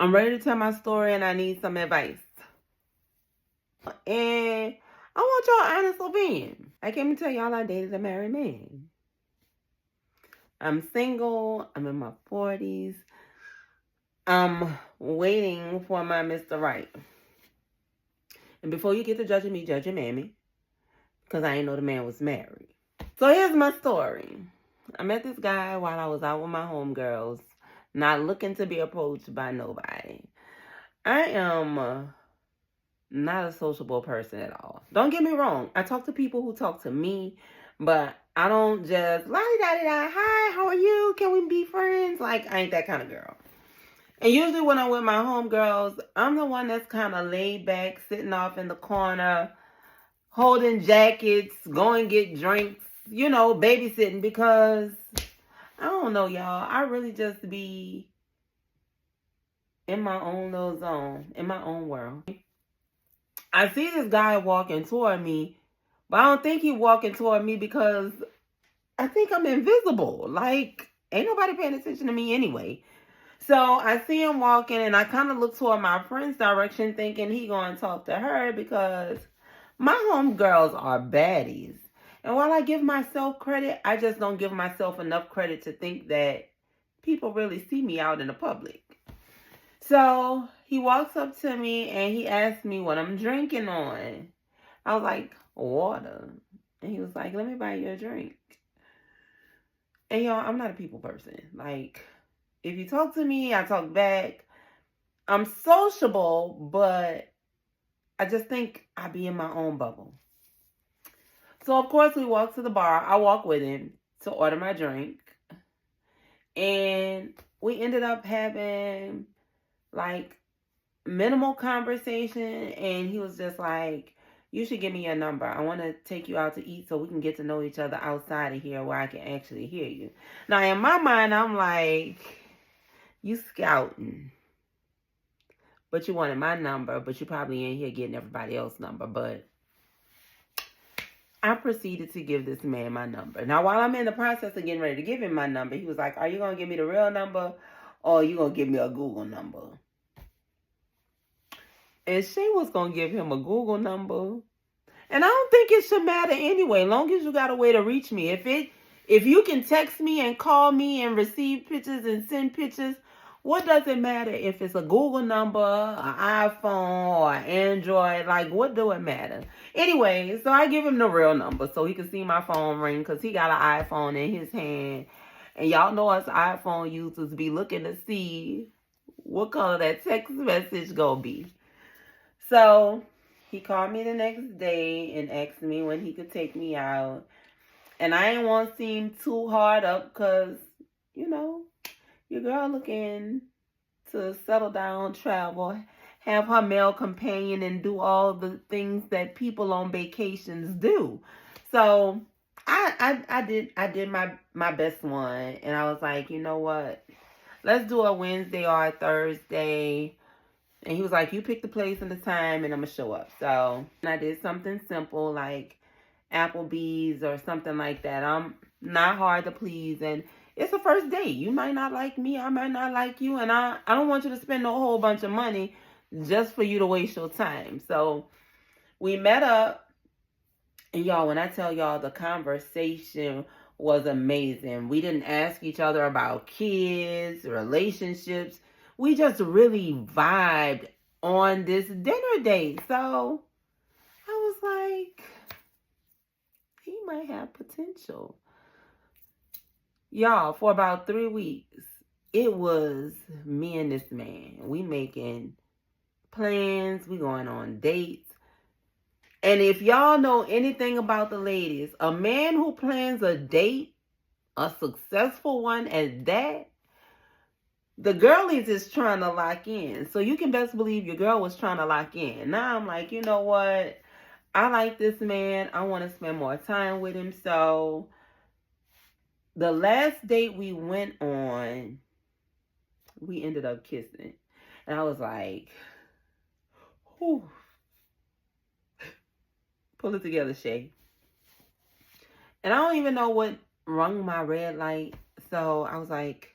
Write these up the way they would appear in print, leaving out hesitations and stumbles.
I'm ready to tell my story and I need some advice. And I want y'all honest opinion. I came to tell y'all I dated a married man. I'm single. I'm in my 40s. I'm waiting for my Mr. Right. And before you get to judging me, judge your mammy. Because I didn't know the man was married. So here's my story. I met this guy while I was out with my homegirls. Not looking to be approached by nobody. I am not a sociable person at all. Don't get me wrong. I talk to people who talk to me. But I don't just la-di-da-di-da. Hi, how are you? Can we be friends? Like, I ain't that kind of girl. And usually when I'm with my homegirls, I'm the one that's kind of laid back, sitting off in the corner, holding jackets, going get drinks, babysitting because, I don't know, y'all. I really just be in my own little zone, in my own world. I see this guy walking toward me, but I don't think he walking toward me because I think I'm invisible. Like, ain't nobody paying attention to me anyway. So I see him walking and I kind of look toward my friend's direction thinking he going to talk to her because my homegirls are baddies. And while I give myself credit, I just don't give myself enough credit to think that people really see me out in the public. So he walks up to me and he asks me what I'm drinking on. I was like, water. And he was like, let me buy you a drink. And y'all, I'm not a people person. Like, if you talk to me, I talk back. I'm sociable, but I just think I be in my own bubble. So, of course, we walk to the bar. I walk with him to order my drink. And we ended up having, like, minimal conversation. And he was just like, you should give me your number. I want to take you out to eat so we can get to know each other outside of here where I can actually hear you. Now, in my mind, I'm like, you scouting. But you wanted my number, but you probably ain't here getting everybody else's number. But I proceeded to give this man my number. Now, while I'm in the process of getting ready to give him my number, he was like, are you going to give me the real number or are you going to give me a Google number? And she was going to give him a Google number. And I don't think it should matter anyway, long as you got a way to reach me. If you can text me and call me and receive pictures and send pictures, what does it matter if it's a Google number, an iPhone, or an Android? Like, what do it matter? Anyway, so I give him the real number so he can see my phone ring because he got an iPhone in his hand. And y'all know us iPhone users be looking to see what color that text message gonna be. So he called me the next day and asked me when he could take me out. And I didn't want to seem too hard up because, your girl looking to settle down, travel, have her male companion, and do all the things that people on vacations do. So I did my best one. And I was like, you know what? Let's do a Wednesday or a Thursday. And he was like, you pick the place and the time and I'm going to show up. So I did something simple like Applebee's or something like that. I'm not hard to please. And it's a first date. You might not like me. I might not like you. And I don't want you to spend a whole bunch of money just for you to waste your time. So we met up. And y'all, when I tell y'all the conversation was amazing. We didn't ask each other about kids, relationships. We just really vibed on this dinner date. So I was like, he might have potential. Y'all, for about 3 weeks, it was me and this man. We making plans. We going on dates. And if y'all know anything about the ladies, a man who plans a date, a successful one at that, the girlies is trying to lock in. So you can best believe your girl was trying to lock in. Now I'm like, you know what? I like this man. I want to spend more time with him. So the last date we went on, we ended up kissing. And I was like, whew. Pull it together, Shay. And I don't even know what rung my red light. So I was like,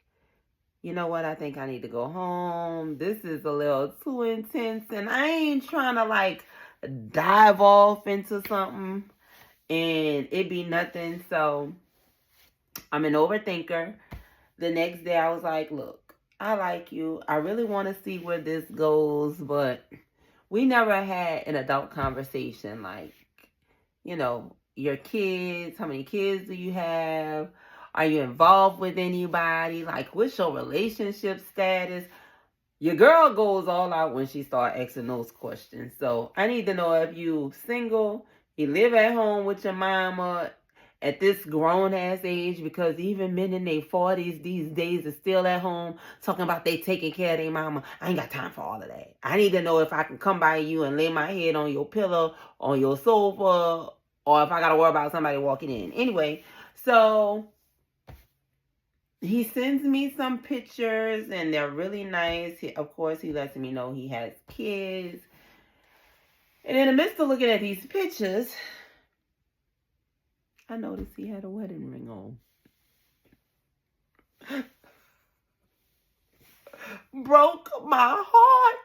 you know what, I think I need to go home. This is a little too intense, and I ain't trying to like dive off into something and it be nothing. So I'm an overthinker. The next day I was like, look, I like you. I really want to see where this goes, but we never had an adult conversation like, you know, your kids, how many kids do you have? Are you involved with anybody? Like, what's your relationship status? Your girl goes all out when she start asking those questions. So I need to know if you single, you live at home with your mama at this grown ass age, because even men in their 40s these days are still at home talking about they taking care of their mama. I ain't got time for all of that. I need to know if I can come by you and lay my head on your pillow, on your sofa, or if I got to worry about somebody walking in. Anyway, so he sends me some pictures and they're really nice. Of course, he lets me know he has kids. And in the midst of looking at these pictures, I noticed he had a wedding ring on. Broke my heart.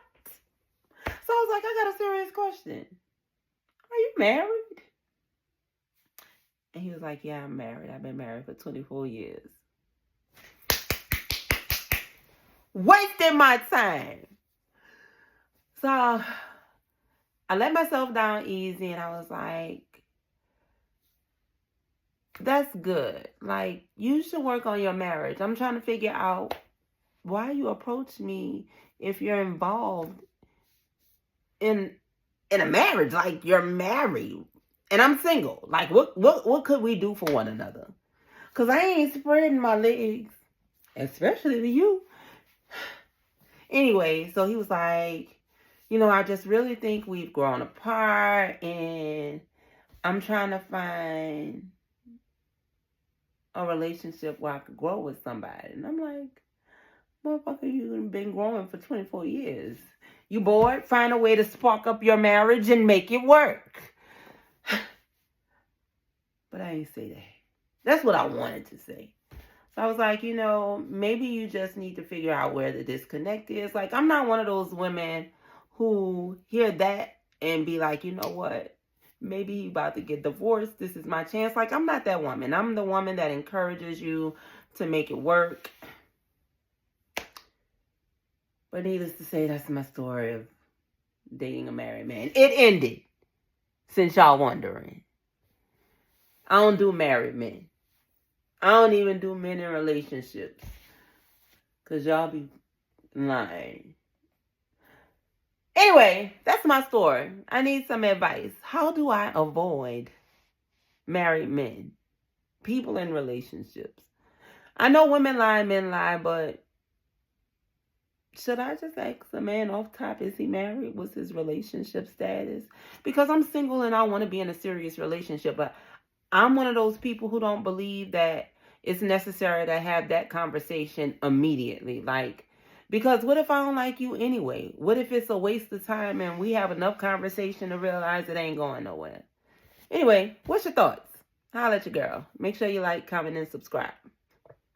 So I was like, I got a serious question. Are you married? And he was like, yeah, I'm married. I've been married for 24 years. Wasting my time. So I let myself down easy and I was like, that's good. Like, you should work on your marriage. I'm trying to figure out why you approach me if you're involved in a marriage. Like, you're married and I'm single. Like, what could we do for one another? Because I ain't spreading my legs, especially to you. Anyway, so he was like, you know, I just really think we've grown apart and I'm trying to find a relationship where I could grow with somebody. And I'm like, motherfucker, you've been growing for 24 years. You bored? Find a way to spark up your marriage and make it work. But I ain't say that. That's what I wanted to say. So I was like, you know, maybe you just need to figure out where the disconnect is. Like, I'm not one of those women who hear that and be like, you know what? Maybe he about to get divorced. This is my chance. Like, I'm not that woman. I'm the woman that encourages you to make it work. But needless to say, that's my story of dating a married man. It ended, since y'all wondering. I don't do married men. I don't even do men in relationships. Because y'all be lying. Anyway, that's my story. I need some advice. How do I avoid married men? People in relationships. I know women lie, men lie, but should I just ask a man off top, is he married? What's his relationship status? Because I'm single and I want to be in a serious relationship, but I'm one of those people who don't believe that it's necessary to have that conversation immediately. Like, because what if I don't like you anyway? What if it's a waste of time and we have enough conversation to realize it ain't going nowhere? Anyway, what's your thoughts? Holla at your girl. Make sure you like, comment, and subscribe.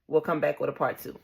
We'll come back with a part 2.